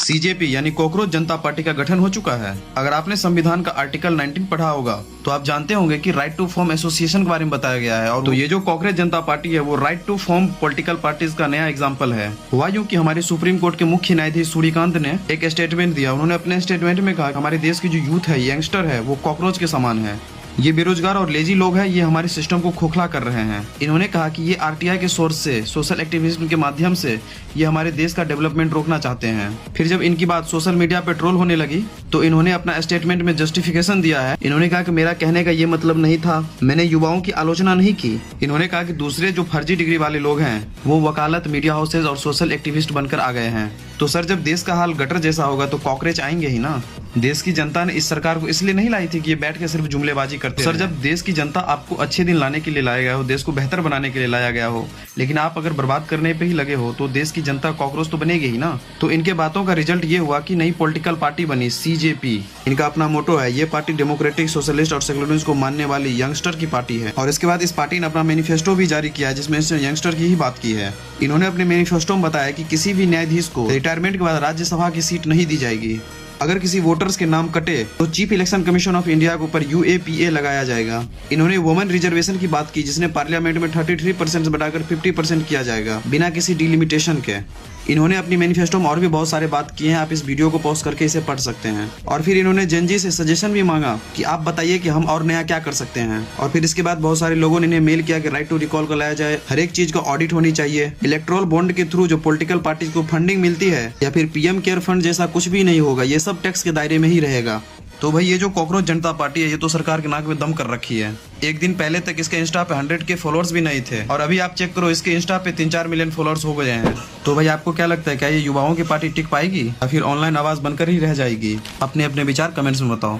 CJP यानी cockroach जनता party का गठन हो चुका है। अगर आपने संविधान का आर्टिकल 19 पढ़ा होगा तो आप जानते होंगे कि राइट टू फॉर्म एसोसिएशन के बारे में बताया गया है। और तो ये जो कॉकरोच जनता पार्टी है वो right to form political parties का नया एग्जाम्पल है। हुआ यूं कि हमारे सुप्रीम कोर्ट के मुख्य न्यायाधीश सूर्यकांत ने एक स्टेटमेंट दिया। उन्होंने अपने स्टेटमेंट में कहा कि हमारे देश की जो यूथ है, यंगस्टर है, वो कॉकरोच के समान है। ये बेरोजगार और लेजी लोग हैं, ये हमारे सिस्टम को खोखला कर रहे हैं। इन्होंने कहा कि ये आरटीआई के सोर्स से, सोशल एक्टिविज्म के माध्यम से ये हमारे देश का डेवलपमेंट रोकना चाहते हैं। फिर जब इनकी बात सोशल मीडिया पे ट्रोल होने लगी तो इन्होंने अपना स्टेटमेंट में जस्टिफिकेशन दिया है। इन्होंने कहा कि मेरा कहने का ये मतलब नहीं था, मैंने युवाओं की आलोचना नहीं की। इन्होंने कहा कि दूसरे जो फर्जी डिग्री वाले लोग हैं वो वकालत, मीडिया हाउसेज और सोशल एक्टिविस्ट बनकर आ गए हैं। तो सर, जब देश का हाल गटर जैसा होगा तो कॉकरोच आएंगे ही ना। देश की जनता ने इस सरकार को इसलिए नहीं लाई थी कि ये बैठ के सिर्फ जुमलेबाजी करते। सर, जब देश की जनता आपको अच्छे दिन लाने के लिए लाया गया हो, देश को बेहतर बनाने के लिए लाया गया हो, लेकिन आप अगर बर्बाद करने पे ही लगे हो तो देश की जनता कॉकरोच तो बनेगी ही ना। तो इनके बातों का रिजल्ट ये हुआ कि नई पॉलिटिकल पार्टी बनी, सीजेपी। इनका अपना मोटो है, ये पार्टी डेमोक्रेटिक, सोशलिस्ट और सेक्युलरिज्म को मानने वाली यंगस्टर की पार्टी है। और इसके बाद इस पार्टी ने अपना मैनिफेस्टो भी जारी किया है जिसमें यंगस्टर की ही बात की है। इन्होंने अपने मैनिफेस्टो में बताया कि किसी भी न्यायाधीश को रिटायरमेंट के बाद राज्यसभा की सीट नहीं दी जाएगी। अगर किसी वोटर्स के नाम कटे तो chief election commission of India के ऊपर UAPA लगाया जाएगा। इन्होंने वुमेन रिजर्वेशन की बात की जिसने पार्लियामेंट में 33% से बढ़ाकर 50% किया जाएगा बिना किसी डिलिमिटेशन के। इन्होंने अपनी मैनिफेस्टो में और भी बहुत सारे बात किए हैं, आप इस वीडियो को पॉज करके इसे पढ़ सकते हैं। और फिर इन्होंने जेनजी से सजेशन भी मांगा कि आप बताइए कि हम और नया क्या कर सकते हैं। और फिर इसके बाद बहुत सारे लोगों ने इन्हें मेल किया कि राइट टू रिकॉल को लाया जाए, हर एक चीज का ऑडिट होनी चाहिए, इलेक्ट्रोल बॉन्ड के थ्रू जो पॉलिटिकल पार्टीज को फंडिंग मिलती है या फिर PM केयर फंड जैसा कुछ भी नहीं होगा, ये सब टैक्स के दायरे में ही रहेगा। तो भाई ये जो कॉकरोच जनता पार्टी है ये तो सरकार के नाक में दम कर रखी है। एक दिन पहले तक इसके इंस्टा पे 100K फॉलोअर्स भी नहीं थे और अभी आप चेक करो इसके इंस्टा पे 3-4 मिलियन फॉलोअर्स हो गए हैं। तो भाई आपको क्या लगता है, क्या ये युवाओं की पार्टी टिक पाएगी या फिर ऑनलाइन आवाज बनकर ही रह जाएगी? अपने अपने विचार कमेंट्स में बताओ।